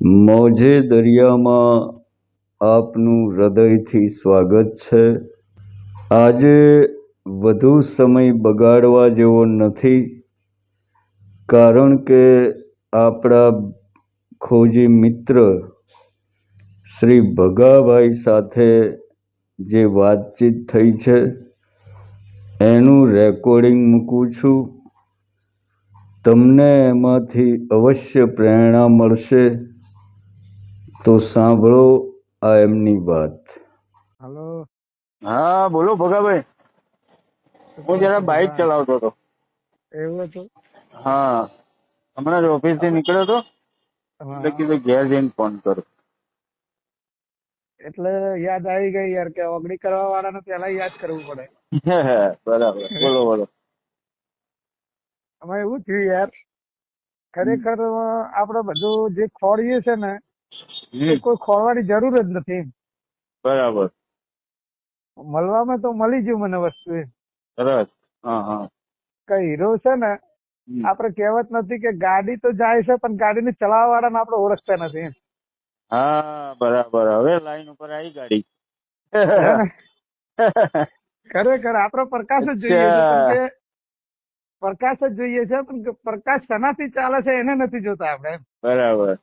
મોજે દરિયામાં આપનું હૃદયથી સ્વાગત છે. આજે વધુ સમય બગાડવા જેવો નથી, કારણ કે આપણા ખોજી મિત્ર શ્રી ભગાભાઈ સાથે જે વાતચીત થઈ છે એનું રેકોર્ડિંગ મૂકું છું. તમને એમાંથી અવશ્ય પ્રેરણા મળશે, તો સાંભળો આ એમની વાત. હલો. હા બોલો ભગાભાઈ. હું જરા બાઇક ચલાવતો હતો. એવું હતું? હા, હમણાં જ ઓફિસ થી નીકળ્યો હતો એટલે કીધું ઘેર જઈને ફોન કરું. એટલે યાદ આવી ગઈ યાર કે ઓગણી કરવા વાળાને પેલા યાદ કરવું પડે. બરાબર, બોલો બોલો. આમાં એવું થયું યાર, ખરેખર આપડે બધું જે ખોળીએ છે ને એ કોઈ ખોળવાની જરૂર જ નથી. બરાબર, મળવામાં તો મળી ગયું મને વસ્તુ એ. સરસ. હા હા. કઈ હીરો છે ને, આપડે કહેવત નથી કે ગાડી તો જાય છે પણ ગાડીને ચલાવવા વાળાને આપડે ઓળખતા નથી. હા બરાબર, હવે લાઈન ઉપર આવી ગાડી. હે ને? ખરેખર આપડે પ્રકાશ જ જોઈએ છે, પણ કે પ્રકાશ જ જોઈએ છે પણ પ્રકાશ શેનાથી ચાલે છે એને નથી જોતા આપડે. બરાબર.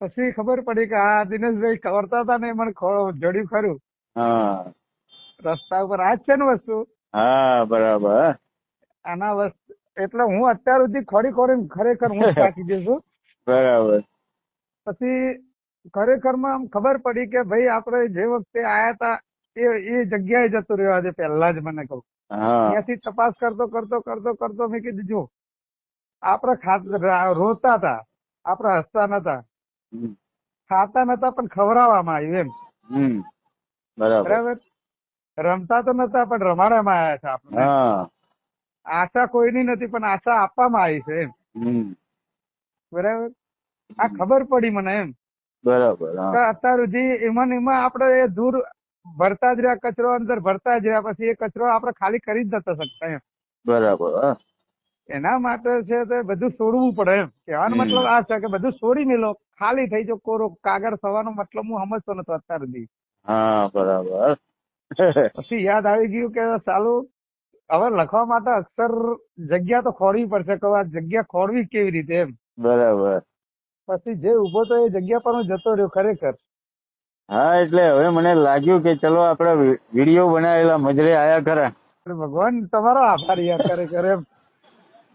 પછી ખબર પડી કે હા દિનેશભાઈ કરતા હતા ને મને જડ્યું ખરું. હા રસ્તા ઉપર આ જ છે ને વસ્તુ. હા બરાબર. આના વસ્તુ એટલે હું અત્યાર સુધી ખોડીને ખરેખર હું જ થાકી ગયો છું. બરાબર. પછી ખરેખરમાં આમ ખબર પડી કે ભાઈ આપણે જે વખતે આયા હતા એ જગ્યાએ જતો રહ્યો આજે પહેલા જ મને કહું. હા ત્યાંથી તપાસ કરતો મેં કીધું જો આપણે રોતા હતા, આપણે હસતા નતા, ખાતા નતા પણ ખવડાવવામાં આવ્યું એમ. બરાબર. રમતા તો નતા પણ રમાડવામાં આવ્યા છે આપણને. આશા કોઈની નથી પણ આશા આપવામાં આવી છે એમ. બરાબર. આ ખબર પડી મને એમ. બરાબર. અત્યાર સુધી એમાં આપણે દૂર ભરતા જ રહ્યા, કચરો અંદર ભરતા જ રહ્યા, પછી એ કચરો આપણે ખાલી કરી જ નતા શકતા એમ. બરાબર. એના માટે છે તે બધું છોડવું પડે એમ. કહેવાનો મતલબ આ છે કે બધું છોડી મેલો, ખાલી થઈ જાવ, કોરો કાગળ થવાનો મતલબ હું સમજતો નતો અત્યાર સુધી. હા બરાબર. પછી યાદ આવી ગયું કે ચાલુ હવે લખવા માટે અક્ષર જગ્યા તો ખોડવી પડશે, કે આ જગ્યા ખોડવી કેવી રીતે એમ. બરાબર. પછી જે ઉભો તો એ જગ્યા પર હું જતો રહ્યો ખરેખર. હા, એટલે હવે મને લાગ્યું કે ચલો આપડે વિડીયો બનાવેલા મજરે આયા ખરા. ભગવાન તમારો આભાર યાર ખરેખર એમ.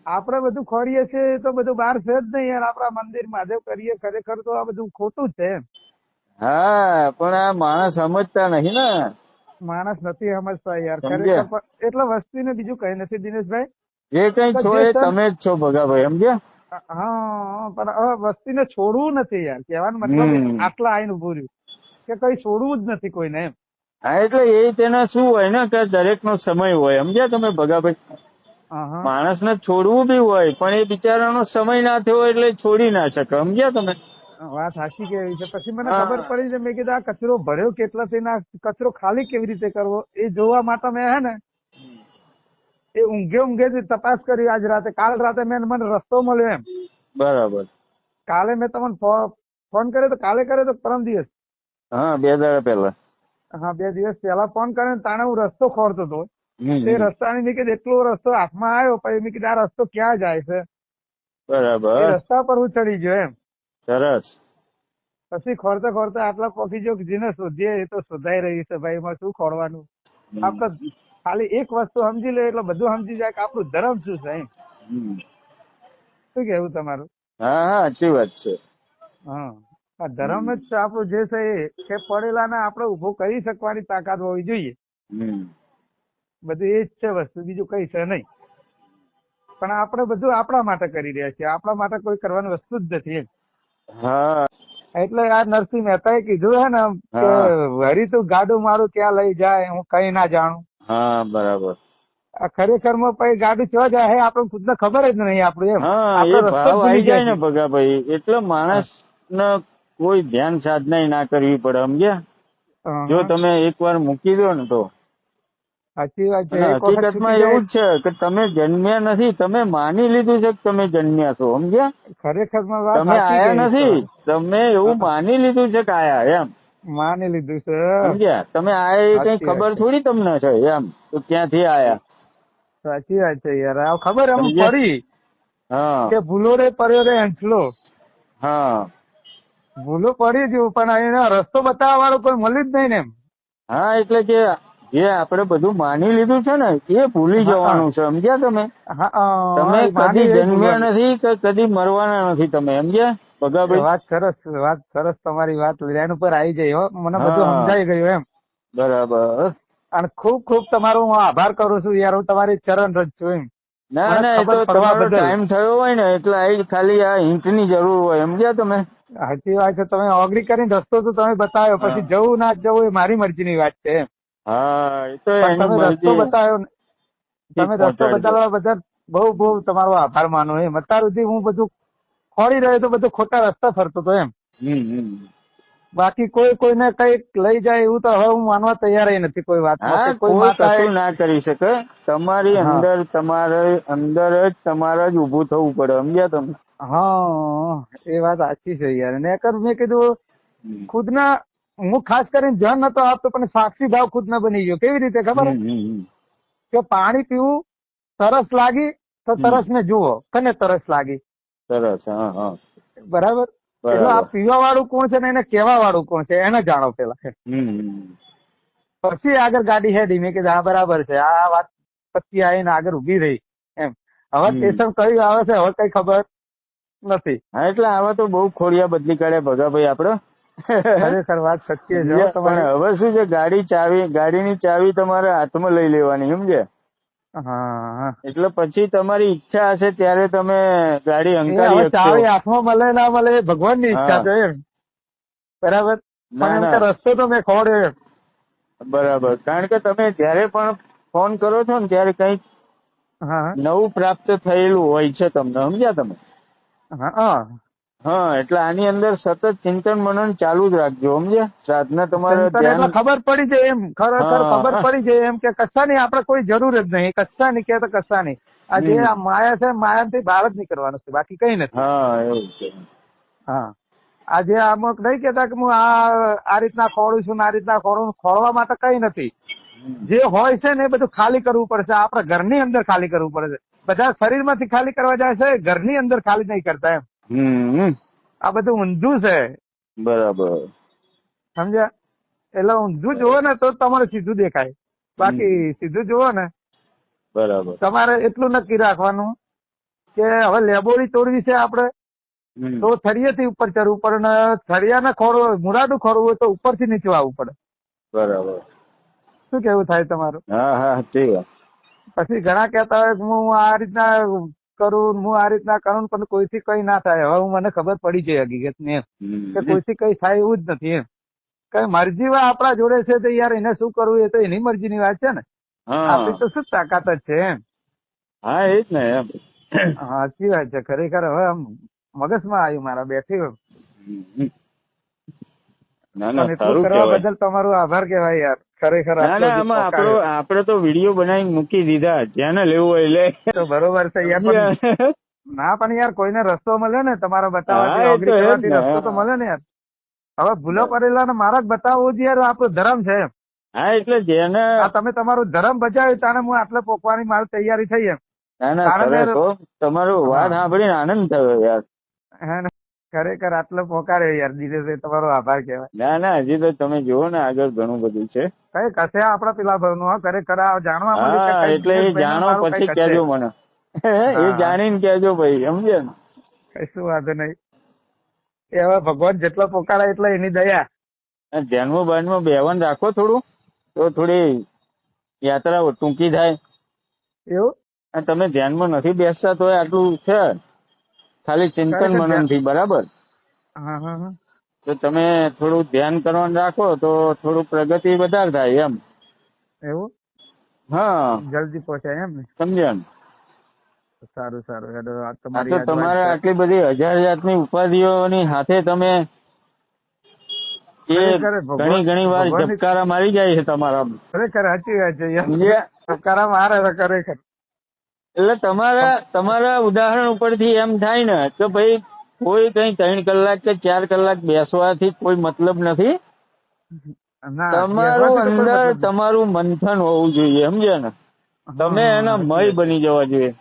આપણે બધું ખોરીએ છીએ તો બધું બહાર છે જ નહીં યાર. આપણા મંદિર મહાદેવ કરીએ ખરેખર તો આ બધું ખોટું જ છે એમ. હા, પણ આ માણસ સમજતા નહીં ને. માણસ નથી સમજતા યાર સમજ્યા? ખરેખર. એટલે વસ્તી ને બીજું કઈ નથી દિનેશભાઈ. જે કઈ છો એ તમે જ છો ભગાભાઈ, સમજ્યા? હા, પણ હવે વસ્તીને છોડવું નથી યાર. કહેવાનો મતલબ આટલા આઈને ઉભું રહ્યું કે કઈ છોડવું જ નથી કોઈને એમ. હા, એટલે એ તેના શું હોય ને કે દરેક નો સમય હોય, સમજ્યા તમે ભગાભાઈ? માણસને છોડવું બી હોય પણ એ બિચારાનો સમય ના થયો એટલે છોડી ના શકે, સમજ્યા તમે? વાત સાચી કેવી છે. પછી મને ખબર પડી છે, મેં કીધું આ કચરો ભર્યો કેટલાથી ના કચરો ખાલી કેવી રીતે કરવો એ જોવા માટે મેં હે ને એ ઊંઘે તપાસ કરી આજ રાતે. કાલ રાતે મને રસ્તો મળ્યો એમ. બરાબર. કાલે મેં તમને ફોન કર્યો તો, કાલે કર્યો તો પરમ દિવસ? હા, 2 દાડા પહેલા. હા, 2 દિવસ પહેલા ફોન કર્યો. તાણે હું રસ્તો ખોરતો હતો. તે રસ્તાની મેં કીધું એટલો રસ્તો હાથમાં આવ્યો, પછી મેં કીધું આ રસ્તો ક્યાં જાય છે. બરાબર. એ રસ્તા પર હું ચડી ગયો એમ. સરસ. પછી ખોરતા આટલા પોકી ગયો કે જેને શોધીએ એ તો શોધાઈ રહી છે ભાઈ. એમાં શું ખોરવાનું? આપડે ખાલી એક વસ્તુ સમજી લે એટલે બધું સમજી જાય કે આપણું ધર્મ શું છે એમ. શું કેવું તમારું? હા હા, સાચી વાત છે. હા, આ ધર્મ જ છે આપણું જે છે એ કે પડેલા ને આપણે ઉભો કરી શકવાની તાકાત હોવી જોઈએ. બધું એ જ છે વસ્તુ, બીજું કઈ છે નહીં. પણ આપણે બધું આપણા માટે કરી રહ્યા છીએ. આપણા માટે કોઈ કરવાની વસ્તુ જ નથી એમ. હા, એટલે આ નરસિંહ મહેતાએ કીધું હે ને કે વરી તું ગાડું મારું ક્યાં લઈ જાય હું કઈ ના જાણું. હા બરાબર. આ ખરેખર માં પછી ગાડું ક્યાં જાય હે આપણે ખુદ ને ખબર જ નહીં આપણું એમ. હા, એ આપણે રસ્તો જ ભાવ ભૂલી આવી ગયા જાય ને છીએ. ભગાભાઈ, એટલે માણસ ને કોઈ ધ્યાન સાધના ના કરવી પડે, સમજ્યા? જો તમે એકવાર મૂકી દો ને તો સાચી વાત છે. અને એક વખત હકીકતમાં છૂટી એવું જ છે કે તમે જન્મ્યા નથી, તમે માની લીધું છે કે તમે જન્મ્યા છો, સમજ્યા? જાય ખરેખર માં વાત તમે સાચી આયા ગઈ નથી, તો તમે એવું માની લીધું છે કે આયા, એમ માની લીધું છે. સમજ્યા? તમે આયા એ કઈ સાચી વાત ખબર છે. થોડી તમને છે એમ, તો ક્યાંથી આયા, સાચી વાત છે યાર. આ ખબર એમ સમજ્યા? પડી હા કે ભૂલો રે પડ્યો રે હંસલો. હા ભૂલો પડી ગયું પણ એનો રસ્તો બતાવવા વાળું કોઈ મળ્યું જ નહીં ને એમ. હા, એટલે કે જે આપણે બધું માની લીધું છે ને એ ભૂલી હા જવાનું છે, સમજ્યા? તમે તમે માની કદી એ જન્મ્યા ભૂલવાનું. નથી કે કદી મરવાના નથી તમે, સમજ્યા ભગાભાઈ? વાત સરસ તમારી વાત લાઈન ઉપર આવી જાય હો. મને બધું હા સમજાઈ ગયું એમ. બરાબર. અને ખૂબ ખૂબ તમારો હું આભાર કરું છું યાર. હું તમારી ચરણ રજ છું એમ. ના મને ના, એ તો ખબર પડવા તમારો બદલ. ટાઈમ થયો હોય ને એટલે આ ખાલી આ હિન્ટ ની જરૂર હોય, સમજ્યા તમે? સાચી વાત છે. તમે ઓગળી કરીને રસ્તો તો તમે બતાવ્યો, હા પછી જવું ના જવું એ મારી મરજીની વાત છે એમ. હા, એ તો પણ એની તમે રસ્તો મરજી બતાવ્યો, થી તમે રસ્તો પહોંચાડજો. બતાવવા બદલ બહુ બહુ તમારો આભાર માનું એમ. અત્યાર સુધી હું બધું ખોડી રહ્યો તો બધું ખોટા રસ્તા ફરતો હતો એમ. હમ. બાકી કોઈને કઈક લઈ જાય એવું તો હવે હું માનવા તૈયાર નથી કોઈ વાતમાં, હા, કે કોઈ કોઈ માતા કશું ના કરી શકે. તમારી હા અંદર તમારે જ ઉભું થવું પડે, સમજ્યા તમે? હા, એ વાત સાચી છે યાર. ને મેં કીધું હમ ખુદના, હું ખાસ કરીને ધ્યાન નતો આપતો પણ સાક્ષી ભાવ ખુદના બની ગયો. કેવી રીતે ખબર હે? હમ કે પાણી પીવું, તરસ લાગી તો હમ તરસ ને જુઓ કને તરસ લાગી. સરસ. હા હા, બરાબર. એટલે આ બરાબર. પીવા વાળું કોણ છે ને એને કહેવા વાળું કોણ છે એને જાણો પેલા. હમ પછી આગળ ગાડી હેડી. મેં કીધું હા બરાબર છે. આ વાત પછી આવીને આગળ ઉભી રહી એમ. હવે હમ સ્ટેશન કયું આવે છે હવે કઈ ખબર નથી. હા, એટલે આવા તો બહુ ખોડિયા બદલી કાઢ્યા ભગાભાઈ આપડે. ખરેખર વાત સત્ય છે હો સમજ્યા? તમારી. પણ હવે શું છે, ગાડીની ચાવી તમારે હાથમાં લઈ લેવાની, સમજ્યા? હા, એટલે પછી તમારી ઈચ્છા હશે ત્યારે તમે ગાડી એ હવે હંકારી શકશો. ચાવી હાથમાં મળે ના મળે એ ભગવાનની ઈચ્છા હા, છે એમ. બરાબર. પણ ના એમ કે ના, રસ્તો તો મેં ખોડ્યો એમ. બરાબર. કારણ કે તમે જયારે પણ ફોન કરો છો ને ત્યારે કંઈક હા નવું પ્રાપ્ત થયેલું હોય છે તમને, સમજ્યા તમે? હા. હા, એટલે આની અંદર સતત ચિંતન મનન ચાલુ જ રાખજો, સમજ્યા? સાધના તમારે ચિંતન ધ્યાન. એટલે ખબર પડી જાય એમ. ખરેખર ખબર હા. પડી જાય એમ કે કશાની આપણે કોઈ જરૂર જ નહીં. કશાની કે તો કશાની. આ જે હમ આ માયા છે, માયાથી બહાર જ નીકળવાનું છે, બાકી કઈ નથી. હા, એવું છે. હા. આજે અમુક નહીં કેતા કે હું આ રીતના ખોડું છું ને આ રીતના ખોડું. ખોડવા માટે કઈ નથી. હમ જે હોય છે ને એ બધું ખાલી કરવું પડશે. આપણા ઘરની અંદર ખાલી કરવું પડે છે. બધા શરીરમાંથી ખાલી કરવા જાય છે, ઘરની અંદર ખાલી નહીં કરતા એમ. હમ આ બધું ઊંધું છે, બરાબર. સમજ્યા? એટલે ઊંધું જુઓ ને તો તમારે સીધું દેખાય. બાકી હમ સીધું જુઓ ને બરાબર. તમારે એટલું નક્કી રાખવાનું કે હવે લેબોડી તોડવી છે આપણે હમ તો થળિયેથી ઉપર ચડવું પડે ને થળિયાને ખોરવું, મુરાદું ખોરવું હોય તો ઉપરથી નીચે આવવું પડે. બરાબર. શું કેવું થાય તમારું? હા હા, સાચી વાત. પછી ઘણા કહેતા હોય કે હું આ રીતના કરું, હું આ રીતના કરું, પણ કોઈથી કઈ ના થાય. હવે મને ખબર પડી છે હકીકત ને એમ કે હમ કોઈથી કઈ થાય એવું જ નથી એમ. કઈ મરજી હોય આપણા જોડે છે તો યાર એને શું કરવું એ તો એની મરજીની વાત છે ને. આપડી હા તો શું તાકાત જ છે એમ. હા, એ જ ને એમ. સાચી વાત છે. ખરેખર હવે આમ મગજમાં આવ્યું મારા બેઠી હોય. હમ. ના ના, પણ એટલું સારું કરવા કેવાય. બદલ તમારો આભાર કહેવાય યાર. ખરેખર ના આટલો ના, જે આમાં પોકાર્યો આપડે તો વિડીયો બનાવી મૂકી દીધા, જ્યાં લેવું હોય લે. તો બરોબર છે યાર. પણ સમજ્યા? ના પણ યાર કોઈને રસ્તો મળે ને તમારા હા, બતાવવાથી, એ તો ઓગળી હે જ કરવાથી ને. રસ્તો તો મળે ને યાર. હવે ભૂલો કરેલા ને મારા જ બતાવવું જ યાર આપણો ધર્મ છે એમ. હા, એટલે જેને. આ તમે તમારું ધર્મ બજાવ્યું તાને હું આટલે પોકવાની મારી તૈયારી થઈ એમ. ના ના, તારે સરસ મેં હો. તમારું વાત હા સાંભળીને આનંદ થયો યાર. હે ને. ખરેખર આટલો પોકાર્યો યાર દિનેશભાઈ, તમારો આભાર કહેવાય. ના ના, હજી તો તમે જુઓ ને આગળ ઘણું બધું છે. કઈ કશે આપડા પેલા ભાવનું હા ખરેખર આ જાણવા મળ્યું કે હા, કઈક એટલે એ દિનેશભાઈ ને જાણો મારું પછી કઈક હશે. કેજો મને. એ હા જાણીને કેજો ભાઈ, સમજે ને? કશું વાંધો નહીં. એ હવે ભગવાન જેટલો પોકારે એટલે એની દયા. ધ્યાનમાં બાનમાં બેહવાન રાખો થોડું, તો થોડી યાત્રા ટૂંકી થાય. એવું અને તમે ધ્યાનમાં નથી બેસતા તો આટલું છે, ખાલી ચિંતન ખરેખર મનન થી, બરાબર? હા હા હા. તો તમે થોડું ધ્યાન કરવાનું રાખો તો થોડું પ્રગતિ વધારે થાય એમ. એવું હા, જલ્દી પહોંચાય એમ ને. સમજ્યા ને? સારું સારું હેડો. આ આ તમારી તો યાદ વાત તમારે છે. આટલી બધી હજાર જાતની ઉપાધિઓની હાથે તમે ખરેખર ભગવાન- ઘણી વાર ભગવાનની- ઝબકારા મારી જાય છે તમારા. ખરેખર સાચી વાત છે યાર. સમજ્યા? ધબકારા મારે છે ખરેખર. એટલે તમારા ઉદાહરણ ઉપરથી એમ થાય ને કે ભાઈ કોઈ કઈ 3 કલાક કે 4 કલાક બેસવાથી કોઈ મતલબ નથી. ના, તમારું બેસવાથી તો કોઈ અંદર મતલબ નથી. તમારું મંથન હોવું જોઈએ, સમજ્યા ને? તમે હા, એના સાચી મય વાત. બની જવા જોઈએ.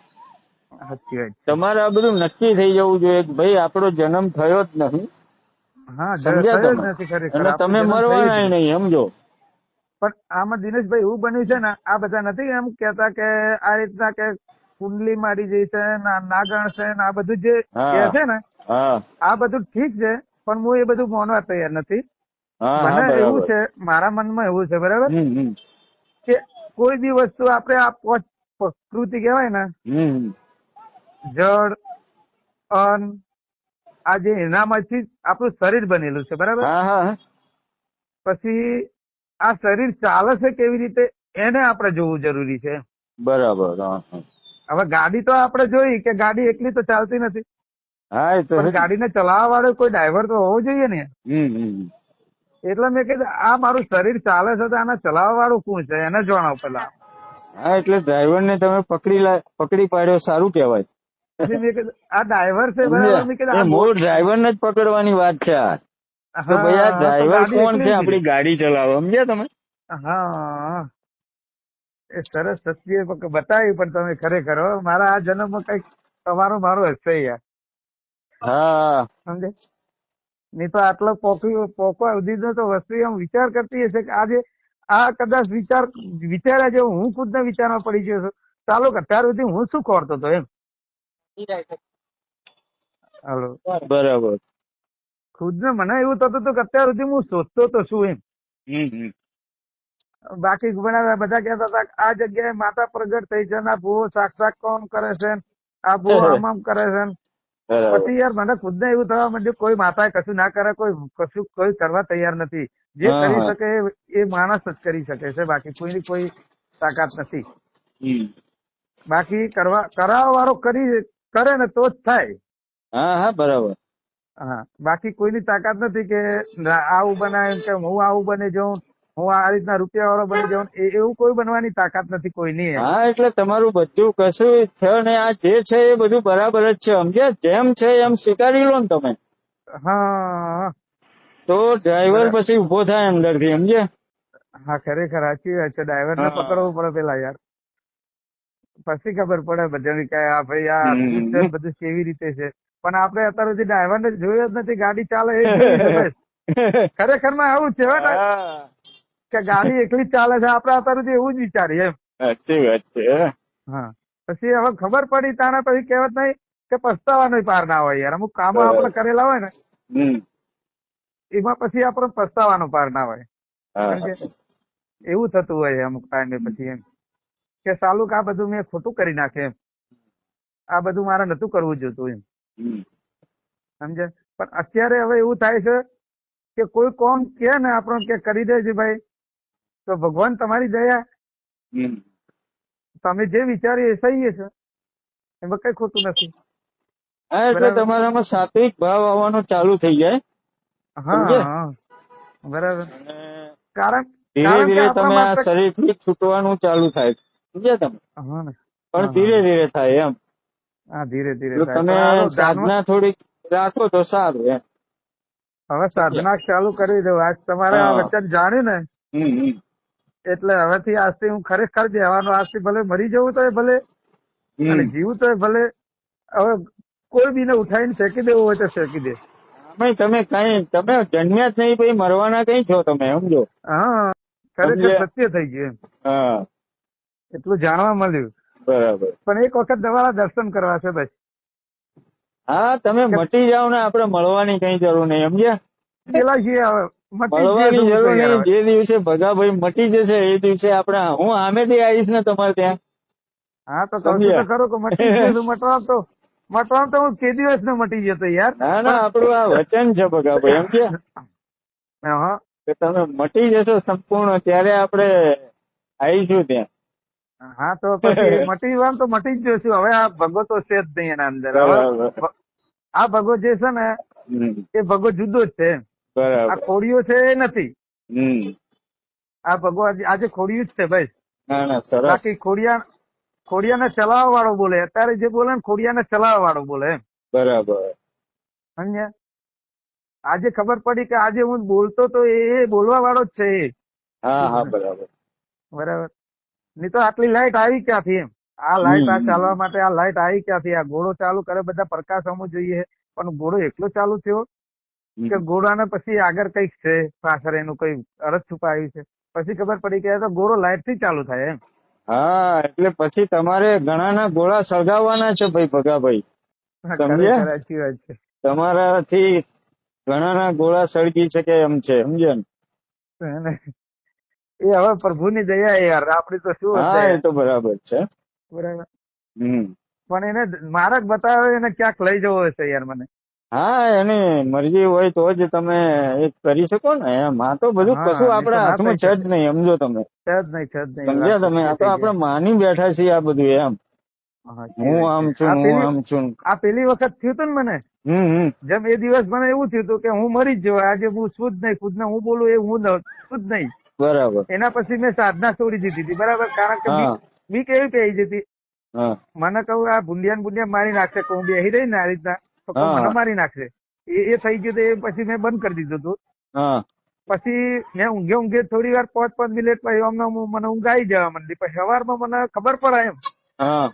સાચી વાત છે. તમારે આ બધું નક્કી થઈ જવું જોઈએ કે ભાઈ આપણો જન્મ થયો જ નથી. હા, સમજ્યા થયો જ તમે? નથી ખરેખર. અને આપણો તમે જન્મ મરવાના થયો જ નહીં, સમજો. પણ આમાં દિનેશભાઈ એવું બન્યું છે ને, આ બધા નથી એમ કેતા કે આ રીતના કે કુંડલી મારી જઈ છે ને, નાગણ છે ને, આ બધું જે હા. કે છે ને, હા આ બધું ઠીક છે, પણ હું એ બધું માનવા તૈયાર નથી. હા હા, મને એવું બરાબર. છે, મારા મનમાં એવું છે, બરાબર, હમ. કે કોઈ બી વસ્તુ આપણે આ પ્રકૃતિ કહેવાય ને, હમ. જળ, અન્ન, આ જે એનામાંથી જ આપણું શરીર બનેલું છે, બરાબર. હા હા પછી આ શરીર ચાલે છે કેવી રીતે એને આપણે જોવું જરૂરી છે. બરાબર. હા હા. હવે ગાડી તો આપણે જોઈ કે ગાડી એકલી તો ચાલતી નથી, હા, એ તો પણ ગાડીને ચલાવવા વાળો કોઈ ડ્રાઈવર તો હોવો જોઈએ ને. હમ. એટલે મેં કીધું આ મારું શરીર ચાલે છે તો આને ચલાવવા વાળું કોણ છે એને જાણો પેલા. હા, એટલે ડ્રાઈવર ને તમે પકડી પાડ્યો, સારું કહેવાય. પછી મેં કીધું આ ડ્રાઈવર છે, બરાબર. સમજ્યા? મેં કીધું એ આ મૂળ ડ્રાઈવર ને જ પકડવાની વાત છે આ. કે ભાઈ આ હા, તો ડ્રાઈવર ગાડી કોણ એકલી છે જ આપડી ગાડી ચલાવો, સમજ્યા તમે? હા, એ સરસ સત્ય બતાવ્યું. પણ તમે ખરેખર હો, મારા આ જન્મમાં કઈક તમારો મારો હશે યાર, હા. સમજે? નહીં તો આટલો પોકવા સુધી તો વસ્તુ એમ વિચાર કરતી હશે કે આજે આ કદાચ વિચાર્યા જેવું હું ખુદ ને વિચારમાં પડી ગયો છું. ચાલો કે અત્યાર સુધી હું શું કરતો હતો એમ. હાલો, બરાબર. ખુદ ને મને એવું થતું હતું કે અત્યાર સુધી હું શોધતો તો શું એમ. હમ. બાકી ઘણા બધા કહેતા હતા કે આ જગ્યાએ માતા પ્રગટ થઈ છે ને આ ભૂવો સાક્ષાત કોણ કરે છે ને આ ભૂવો આમ કરે છે ને. બરાબર. પછી યાર મને ખુદ ને એવું થવા માંડ્યું કોઈ માતા કશું ના કરે, કોઈ કરવા તૈયાર નથી. જે હા, કરી હા. શકે એ માણસ જ કરી શકે છે, બાકી કોઈની કોઈ તાકાત નથી. હમ. બાકી કરાવવા વાળો કરે ને તો જ થાય. હા હા, બરાબર. હા, બાકી કોઈની તાકાત નથી કે આવું બનાવે કે હું આવું બની જાઉં, હું આ રીતના રૂપિયા વાળો બની જાઉં, એવું કોઈ બનવાની તાકાત નથી કોઈની એમ. હા, એટલે તમારું બધું કશું છે ને આ જે છે એ બધું બરાબર જ છે, સમજ્યા? જેમ છે એમ સ્વીકારી લો ને તમે, હા તો ડ્રાઈવર પછી ઉભો થાય અંદર થી, સમજ્યા? હા, ખરેખર સાચી વાત છે. ડ્રાઈવર ને હા. પકડવું પડે પેલા યાર, પછી ખબર પડે બધાની કે આ ભાઈ આ શું છે ને બધું કેવી રીતે છે. પણ આપણે અત્યાર સુધી ડ્રાઈવર ને જોયો જ નથી, ગાડી ચાલે એ જોયું છે બસ. ખરેખર માં આવું જ છે હો, હા. કે ગાડી એકલી જ ચાલે છે. આપણે અત્યાર સુધી એવું જ વિચારીએ એમ. સાચી વાત છે. હા, પછી હવે ખબર પડી તાણે પછી કહેવત નહીં કે પસ્તાવાનો પાર ના હોય યાર. અમુક કામો આપણે કરેલા હોય ને હમ. એમાં પછી આપણે પસ્તાવાનો પાર ના હોય. હા. સમજે? એવું થતું હોય અમુક ટાઈમે પછી એમ કે સાલું કે આ બધું મેં ખોટું કરી નાખે એમ, આ બધું મારે નતું કરવું જોતું એમ. હમ. સમજે? પણ અત્યારે હવે એવું થાય છે કે કોઈ કોમ કે ને આપણને કે કરી દેજે ભાઈ, તો ભગવાન તમારી દયા, હમ. તમે જે વિચાર્યું એ સહી છે, એમાં કઈ ખોટું નથી. હા, એટલે બરાબર. તમારામાં સાત્વિક ભાવ આવવાનો ચાલુ થઈ જાય. હા, બરાબર. અને કારણ ધીરે કે ધીરે તમે આપણામાં આ શરીર થી છૂટવાનું ચાલુ થાય, સમજ્યા તમે? હા ને. પણ ધીરે ધીરે થાય એમ. હા, ધીરે ધીરે જો થાય. તમે પણ હાલો સાધના થોડીક રાખો તો સારું એમ. હવે સાધના ચાલુ કરી દઉં. આજ તમારે આ હા. વચન જાણ્યું ને, હમ. એટલે હવેથી આજથી હું ખરેખર બેહવાનો. આજથી ભલે મરી જવું તો ભલે અને જીવું તો ભલે. હવે કોઈ બીને ઉઠાવીને ફેંકી દેવું હોય તો ફેંકી દે. તમે જન્મ્યા જ નહીં, પછી મરવાના કઈ છો તમે, સમજો? હા, ખરેખર સત્ય થઈ ગયું એમ. હા, એટલું જાણવા મળ્યું. બરાબર. પણ એક વખત તમારા દર્શન કરવા છે બસ. હા, તમે મટી જાઓ ને, આપડે મળવાની કઈ જરૂર નહીં, સમજ્યા? પેલા છીએ હવે મટી જ જઈએ મળવાની હું તો જરૂર યાર નહીં. હવે. જે દિવસે ભગાભાઈ મટી જશે એ દિવસે હું સામેથી આવીશ ને તમારે ત્યાં, હા, તો કહું છું તો ખરો કે મટી જ જઈશું. મટવાનું તો હું કે દિવસ ને મટી જતો યાર. ના ના, આપણું આ વચન છે ભગાભાઈ, સમજ્યા? હા, કે તમે મટી જશો સંપૂર્ણ, ત્યારે આપણે આવીશું ત્યાં. હા, તો પછી મટી જવાનું તો મટી જ જઈશું. હવે આ ભગો તો છે જ નહીં એના અંદર. હવે બરાબર. આ ભગો જે છે ને હમ. એ ભગો જુદો જ છે. આ બરાબર. ખોડિયો છે એ નથી. હમ. આ ભગવાન આજે ખોડિયું જ છે ભાઈ. ના ના સરસ. બાકી ખોડિયાને ચલાવવા વાળો બોલે, અત્યારે જે બોલે ને ખોડિયાને ચલાવવા વાળો બોલે એમ. બરાબર. સમજ્યા? આજે ખબર પડી કે આજે હું બોલતો તો એ બોલવા વાળો જ છે એ. હા હા બરાબર. બરાબર. નહીં તો આટલી લાઈટ આવી ક્યાંથી એમ. આ લાઈટ આ ચાલવા માટે આ લાઈટ આવી ક્યાંથી? આ ઘોડો ચાલુ કરે બધા પ્રકાશ અમુક જોઈએ, પણ ઘોડો એકલો ચાલુ થયો કે ઘોડાને પછી આગળ કઈક છે પાછળ એનું કઈ અરજ છુપાયું છે. પછી ખબર પડી કે આ તો ઘોડો લાઈટ થી ચાલુ થાય એમ. હા એટલે પછી તમારે ઘણાના ગોળા સળગાવવાના છે ભાઈ ભગાભાઈ. સમજ્યા? ખરેખર સાચી વાત છે. તમારાથી ઘણાના ગોળા સળગી શકે એમ છે, સમજ્યા ને? એને એ હવે પ્રભુની દયા યાર, આપડી તો શું હા હશે. એ તો બરાબર છે. બરાબર. હમ. પણ એને માર્ગ બતાવ્યો, એને ક્યાંક લઈ જવો હશે યાર મને. હા એની મરજી હોય તો જ તમે એ કરી શકો ને એમ. આ તો બધું હા, કશું નહીં તો આપણા ના હાથમાં થઈ છે શકે. જ નહીં, સમજો તમે. છે જ નહીં, છે જ નહીં. સમજ્યા વાત તમે? આ તો થઈ આપણે ગઈ. માની બેઠા છીએ આ બધું એમ. સાચી હું વાત આમ છે. છું, હું આમ છું. આ પેલી વખત થયું હતું ને મને, હમ. જેમ એ દિવસ મને એવું થયું હતું કે હું મરી જ જવાય. આજે હું છું જ નહીં, ખુદને હું બોલું એ હું છું જ નહીં. બરાબર. એના પછી મેં સાધના છોડી દીધી હતી. બરાબર. કારણ કે હા બીક એવી પડી જતી. હા મને કહું આ ભૂંડિયા મારી નાખશે, કહું બેહી રહી ને આ રીતના તો કહું મને હા મારી નાખશે. એ થઈ ગયું તો એ પછી મેં બંધ કરી દીધું હતું. હા પછી મેં ઊંઘે થોડી વાર 5 મિનિટ પછી મને ઊંઘ આવી જવા માંડી. પછી સવારમાં મને ખબર પડે એમ હા.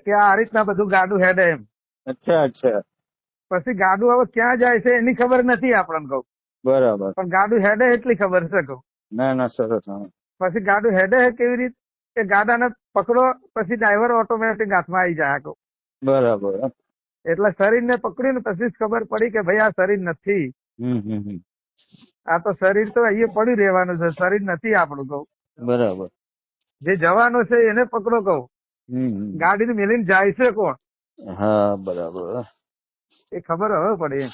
કે આ રીતના બધું ગાડું હેડે એમ. અચ્છા અચ્છા. પછી ગાડું હવે ક્યાં જાય છે એની ખબર નથી આપણને કહું, બરાબર. પણ ગાડું હેડે એટલી ખબર છે કહું. ના ના સરસ. હા પછી ગાડું હેડે કેવી રીતે કે ગાડાને પકડો પછી ડ્રાઈવર ઓટોમેટિક હાથમાં આવી જાય કહું. બરાબર. એટલે શરીરને પકડીને પછી જ ખબર પડી કે ભાઈ આ શરીર નથી. હમ. આ તો શરીર તો અહીંયા પડ્યું રહેવાનું છે, શરીર નથી આપણું કહું. બરાબર. જે જવાનો છે એને પકડો કહું. હમ. ગાડીને મેલીને જાય છે કોણ હા બરાબર. એ ખબર હવે પડી એમ.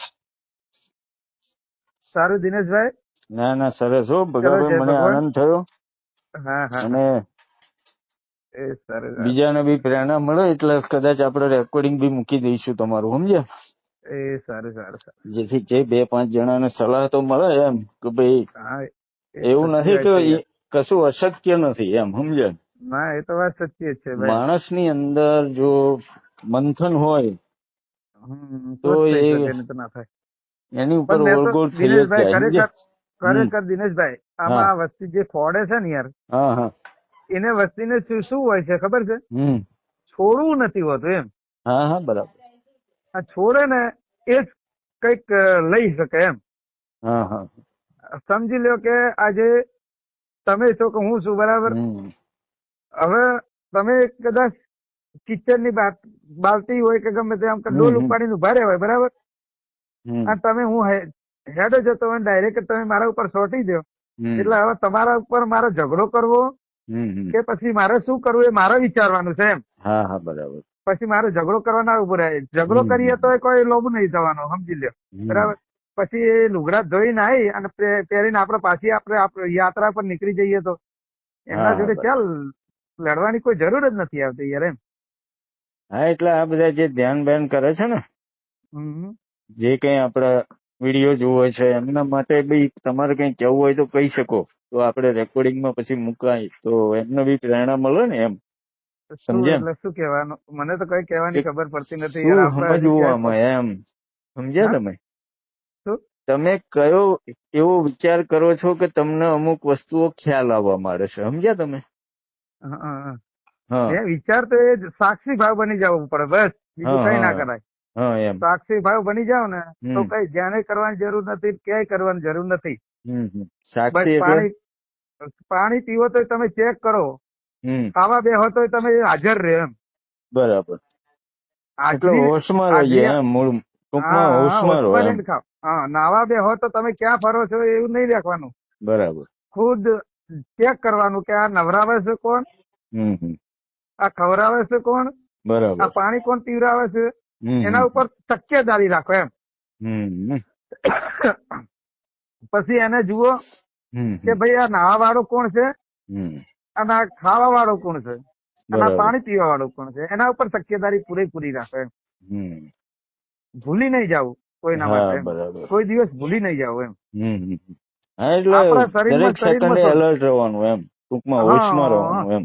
સારું દિનેશભાઈ. ના ના સરસ હો ચલો ભગાભાઈ, જય મને ભગવાન. આનંદ થયો. હા હા અને એ સરસ. બીજાને બી પ્રેરણા મળે એટલે કદાચ આપણે રેકોર્ડિંગ બી મૂકી દઈશું તમારું, સમજ્યા? એ સારું સારું સારું. જેથી જે 2-5 જણાને સલાહ તો મળે એમ કે ભાઈ હા એવું સાચી નથી વાત કે છે યાર. કશું અશક્ય નથી એમ, સમજ્યા? ના એ તો વાત સચ્ચી જ છે ભાઈ. માણસની અંદર જો મંથન હોય તો તો જ થઈ એ શકે, નહીં તો ના થાય. એની ઉપર પણ મેં તો ઓળગોળ થઈ જ દિનેશભાઈ જાય, સમજ્યા? ખરેખર દિનેશભાઈ આમાં હા આ વસ્તી જે ખોડે છે ને યાર, હા હા. એને વસ્તીને શું હોય છે ખબર છે? હમ. છોડવું નથી હોતું એમ. હા હા બરાબર. આ છોડે ને એ જ કઈક લઈ શકે એમ. હા હા. સમજી લો કે આજે તમે છો કે હું છું, બરાબર. હમ. હવે તમે કદાચ કિચનની બાલટી હોય કે ગમે તે આમ ડોલ ઉપાડીને ઉભા રહ્યા હોય, બરાબર. અને તમે હું હેડો જતો હોય ડાયરેક્ટ તમે મારા ઉપર સોટી દો, એટલે હવે તમારા ઉપર મારો ઝઘડો કરવો કે પછી મારે શું કરવું એ મારે વિચારવાનું છે એમ. હા હા બરાબર. પછી મારે ઝઘડો કરવાના ઉભો રહે. ઝઘડો કરીએ તો કોઈ લોભ નહીં થવાનો, સમજી લ્યો, બરાબર. પછી એ લુગડા ધોઈને આવી અને પહેરીને આપણે પાછી આપણે યાત્રા પર નીકળી જઈએ તો એમના જોડે ચાલ લડવાની કોઈ જરૂર જ નથી આવતી યાર એમ. હા એટલે આ બધા જે ધ્યાન બેન કરે છે ને, જે કઈ આપડા વિડીયો જોવો છે એમના માટે બી તમારે કઈ કહેવું હોય તો કહી શકો, તો આપણે રેકોર્ડિંગમાં પછી મુકાય તો એમને બી પ્રેરણા મળે ને એમ. સમજ્યા? એટલે શું કહેવાનું? મને તો કઈ કહેવાની ખબર પડતી નથી યાર. શું આપણે સમજવું આમાં એમ, સમજ્યા તમે? તમે કયો એવો વિચાર કરો છો કે તમને અમુક વસ્તુઓ ખ્યાલ આવવા માંડે છે, સમજ્યા તમે? વિચાર તો એ સાક્ષી ભાવ બની જવું પડે, બસ બીજું કઈ ના કરાય. હા એમ. સાક્ષી ભાવ બની જાવ ને તો કઈ ધ્યાને કરવાની જરૂર નથી, ક્યાંય કરવાની જરૂર નથી. સાક્ષી પાણી પીવો તો તમે ચેક કરો, ખાવા બેહો તો તમે હાજર રહે એમ. બરાબર. એટલે હોશમાં રહીએ એમ, મૂળ ટૂંકમાં હોશમાં રહો એમ. હા, નાવા બેહો તો તમે ક્યાં ફરો છો એવું નહીં રાખવાનું. બરાબર. ખુદ ચેક કરવાનું કે આ નવરાવે છે કોણ, આ ખવરાવે છે કોણ, બરાબર, આ પાણી કોણ પીવરાવે છે, એના ઉપર તકેદારી રાખો એમ. પછી એને જુઓ કે ભાઈ આ નાવા વાળો કોણ છે અને આ ખાવા વાળો કોણ છે અને આ પાણી પીવા વાળો કોણ છે, એના ઉપર તકેદારી પૂરેપૂરી રાખો એમ. ભૂલી નહીં જવું. કોઈના હા માટે એમ. બરાબર. કોઈ દિવસ ભૂલી નહીં જાવ એમ. હા એટલે આપણા શરીરમાં દરેક સેકન્ડે એલર્ટ રહેવાનું એમ, ટૂંકમાં હોશમાં હા રહેવાનું એમ.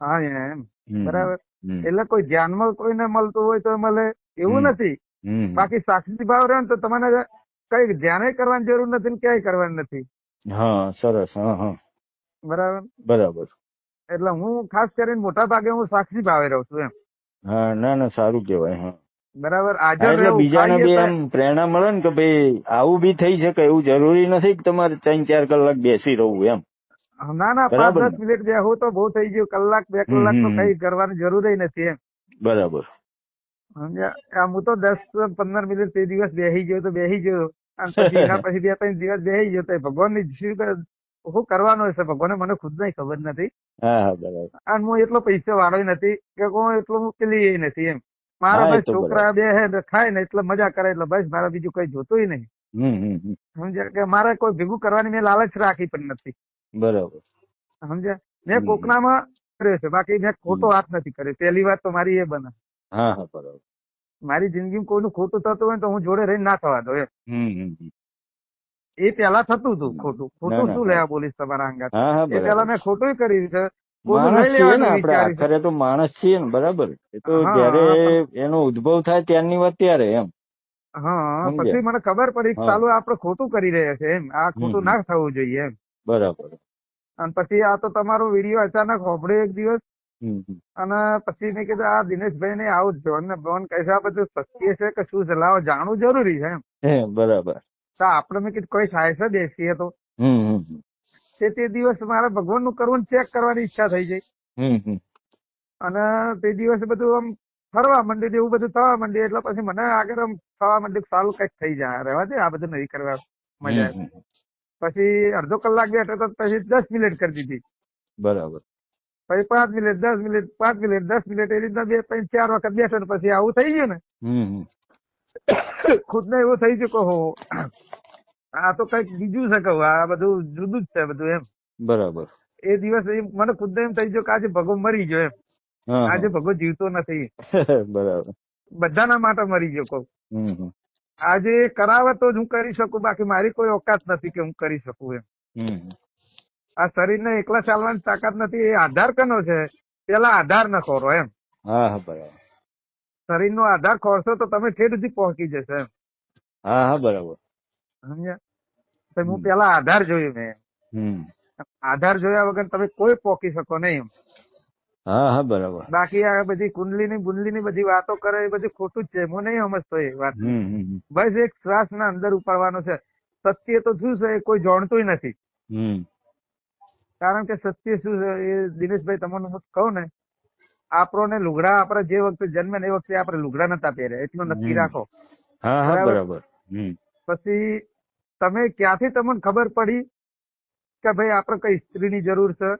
હા એમ હમ, બરાબર. હમ, એટલે કોઈ ધ્યાનમાં કોઈને મળતું હોય તો મળે એવું હમ, નથી. હમ. બાકી સાક્ષી ભાવ રહે ને તો તમારે કઈ ધ્યાને કરવાની જરૂર નથી ને ક્યાંય કરવાની નથી. હા સરસ. હા હા બરાબર. બરાબર. એટલે હું ખાસ કરીને મોટા ભાગે હું સાક્ષી ભાવે રહું છું એમ. હા ના ના સારું કેવાય. હા બરાબર. હા હાજર એટલે રહેવું, બીજાને ખાઈએ બી તો એમ પ્રેરણા મળે ને કે ભાઈ આવું બી થઈ શકે, એવું જરૂરી નથી કે તમારે 3-4 કલાક બેસી રહવું એમ. ના ના 5-10 બરાબર ને? મિનિટ બેહું તો બહુ થઈ ગયું. કલાક 2 હમ કલાક હમ તો હમ. કઈ કરવાની જરૂર નથી એમ. બરાબર. સમજ્યા. હું તો 10-15 મિનિટ તે દિવસ બેસી ગયો તો બેસી ગયો, અને પછી એના પછી 2-3 દિવસ બેસી ગયો તો ભગવાનની શું કરવાનું હશે ભગવાને મને ખુદ નહીં ખબર નથી. હા હા બરાબર. અને હું એટલો પૈસા વાળો નથી કે હું એટલો પેલી નથી એમ. મારા હા એ બસ તો છોકરા બરાબર. બે હે ખાય ને એટલે મજા કરે એટલે બસ મારા બીજું કઈ જોતું નહીં. હમ. સમજ્યા. કે મારે કોઈ ભેગું કરવાની મેં લાલચ રાખી પણ નથી. બરાબર. સમજ્યા. મેં હમ. કોકનામાં કર્યો છે, બાકી મેં ખોટો હમ. હાથ નથી કર્યો. પહેલી વાત તો મારી એ બને. હા હા બરાબર. મારી જિંદગીમાં કોઈનું ખોટું થતું હોય ને તો હું જોડે રહીને ના થવા દઉં એમ. હમ. એ પેલા થતું હતું હમ. ખોટું. ના ખોટું ના શું હા લેવા બોલીશ તમારા અંગાત. હા હા એ પેલા બરાબર. મેં ખોટું કર્યું છે. ખોટું માણસ લઈ છીએ ને લેવાનું આપણે, વિચાર્યું છે. આખરે તો માણસ છીએ ને. બરાબર. એ તો જયારે હા પણ એનો ઉદ્ભવ થાય ત્યારની વાત ત્યારે એમ. હા પછી સમજ્યા? મને ખબર પડી કે હા. ચાલુ આપણે ખોટું કરી રહ્યા છે એમ. આ ખોટું હમ. ના થવું જોઈએ એમ. બરાબર. અને પછી આ તો તમારો વિડીયો અચાનક હોભળ્યો એક દિવસ, હમ. અને પછી મેં કીધું આ દિનેશભાઈ ને આવું જ જોન ને બોન કહે છે આ બધું સત્ય છે કે શું છે, લાવો જાણવું જરૂરી છે એમ. બરાબર. તો આપણે મેં કીધું કોઈ થાય છે બેસીએ તો. હમ. તે દિવસ મારે ભગવાનનું કરવું ચેક કરવાની ઈચ્છા થઈ ગઈ. હમ. અને તે દિવસે બધું આમ ફરવા માંડ્યું, એવું બધું થવા માંડ્યું. એટલે પછી મને આગળ આમ થવા માંડ્યું સારું કઈક થઈ જાય, રહેવા દે આ બધું નહીં કરવા મજા આવે. હમ. પછી અડધો કલાક બેઠો તો પછી 10 મિનિટ કરી દીધી. બરાબર. પછી 5 મિનિટ, 10 મિનિટ, 5 મિનિટ, 10 મિનિટ એ રીતના 2-3-4 વખત બેઠો ને પછી આવું થઈ ગયું ને. હમ. ખુદ ને એવું થઈ ગયું કે હો આ તો કઈક બીજું છે, કહું આ બધું જુદું જ છે બધું એમ. બરાબર. એ દિવસ મને ખુદ એમ થઈ ગયું કે આજે ભગો મરી ગયો એમ. હા આજે હા ભગો જીવતો નથી. બરાબર. બધાના માટે મરી ગયો કહું. હમ. આજે કરાવે તો જ હું કરી શકું, બાકી મારી કોઈ ઓકાત નથી કે હું કરી શકું એમ. હમ. આ શરીરને એકલા ચાલવાની તાકાત નથી. એ આધાર કનો છે, પેલા આધાર ન ખોરો એમ. હા હા બરાબર. શરીરનો આધાર ખોરશો તો તમે ઠેઠ સુધી પહોંચી જશો એમ. હા હા બરાબર. સમજ્યા. તો હું પેલા આધાર જોયું મેં. હમ. આધાર જોયા વગર તમે કોઈ પોકી શકો નહીં એમ. હા હા બરાબર. બાકી આ બધી કુંડલીની બધી વાતો કરે એ બધું ખોટું જ છે. હું નહીં સમજતો એ વાતને. હમ. બસ એક શ્વાસ ના અંદર ઉપાડવાનો છે. સત્ય તો શું છે એ કોઈ જાણતું નથી. હમ. કારણ કે સત્ય શું છે એ દિનેશભાઈ તમને હું કહું ને, આપણને લુગડા આપણે જે વખતે જન્મે ને એ વખતે આપણે લુગડા નતા પહેર્યા, એટલું નક્કી રાખો. હા હા બરાબર. બરાબર. હમ. પછી તમે ક્યાંથી તમને ખબર પડી કે ભાઈ આપણે કઈ સ્ત્રીની જરૂર છે,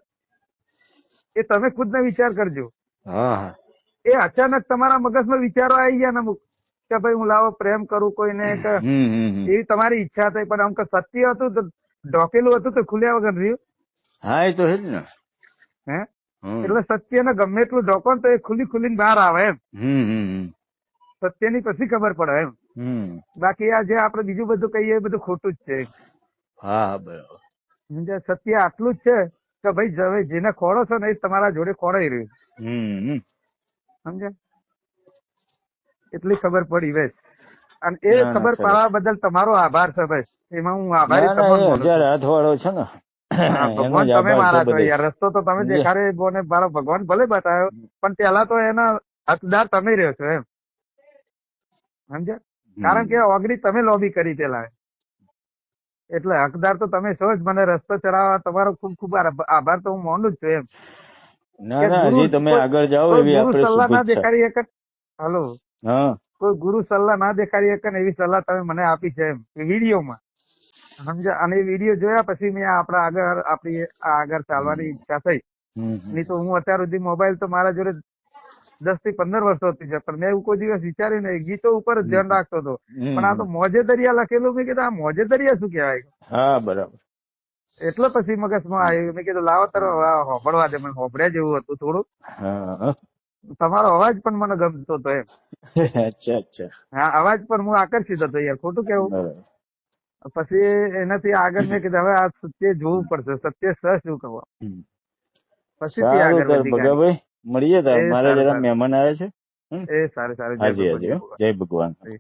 એ તમે ખુદને વિચાર કરજો. હા હા. એ અચાનક તમારા મગજમાં વિચારો આવી ગયા ને અમુક કે ભાઈ હું લાવો પ્રેમ કરું કોઈને, કે હમ. એવી તમારી ઈચ્છા થઈ. પણ આમ કે સત્ય હતું તો ઢોકેલું હતું તો ખુલ્યા વગર રહ્યું. હા એ તો છે જ ને. હે હમ. એટલે સત્યને ગમે એટલું ઢોકો ને તો એ ખુલીને બહાર આવે એમ. હમ. સત્યની પછી ખબર પડે એમ. હમ. બાકી આ જે આપણે બીજું બધું કહીએ એ બધું ખોટું જ છે. હા હા બરાબર. સત્ય આટલું જ છે કે ભાઈ હવે જેને ખોળો છો ને એ તમારા જોડે ખોળાઈ રહ્યું. હમ. સમજ્યા. એટલી ખબર પડી બસ. અને એ ના ના ખબર સરસ. પાડવા બદલ તમારો આભાર છે બસ. એમાં હું આભારી ના ના તમને એ માનું 1000 છું. હાથ વાળો છે ને. હા એનો ભગવાન જ તમે આભાર છે મારા છો બધે. યાર. રસ્તો તો તમે દેખાડે બોને મારો ભગવાન ભલે બતાવ્યો, પણ પેલા તો એના હકદાર તમે રહ્યો છો એમ. સમજ્યા. કારણ કે ઓગળી તમે લોબી કરી પેલા, એટલે હકદાર તો તમે છો જ. મને રસ્તો ચલાવવા તમારો ખૂબ ખૂબ આભાર તો હું માનું જ છું એમ. ના કે ના ગુરુ હજી તમે આગળ જાઓ કોઈ એવી ગુરુ આપણે સલાહ ના શુભેચ્છા. દેખાડી એક. હલો. હા. કોઈ ગુરુ સલાહ ના દેખાડી એક એવી સલાહ તમે મને આપી છે એમ વિડીયોમાં. સમજ્યા. અને એ વિડીયો જોયા પછી મેં આપણી આગળ ચાલવાની ઈચ્છા થઈ. નહીં તો હું અત્યાર સુધી મોબાઈલ તો મારા જોડે 10 થી 15 વર્ષોથી છે, પણ મેં એવું કોઈ દિવસ વિચાર્યું નહીં. ગીતો ઉપર જ ધ્યાન રાખતો હતો. પણ આ તો મોજે દરિયા લખેલું. મેં કીધું આ મોજે દરિયા શું કહેવાય. હા બરાબર. એટલે પછી મગજમાં આવ્યું. મેં કીધું લાવો તારો હોભળવા દે. મને હોભળ્યા જેવું હતું થોડું. હા તમારો અવાજ પણ મને ગમતો હતો એમ. અચ્છા અચ્છા, હા, અવાજ પર હું આકર્ષિત હતો યાર, ખોટું કેવું. બરાબર. પછી એનાથી આગળ મેં કીધું હવે આ સત્ય જોવું પડશે, સત્ય સહ શું કહો. હમ. પછી તે સારું આગળ તાર વધી ગાડી. ભગાભાઈ, મળીએ તાર, એ મારે સારું જરા સારું, મહેમાન આવે છે. એ સારું સારું, જય હાજી ભગવાન, હાજી જય હો. ભગવાન. જય ભગવાન. એ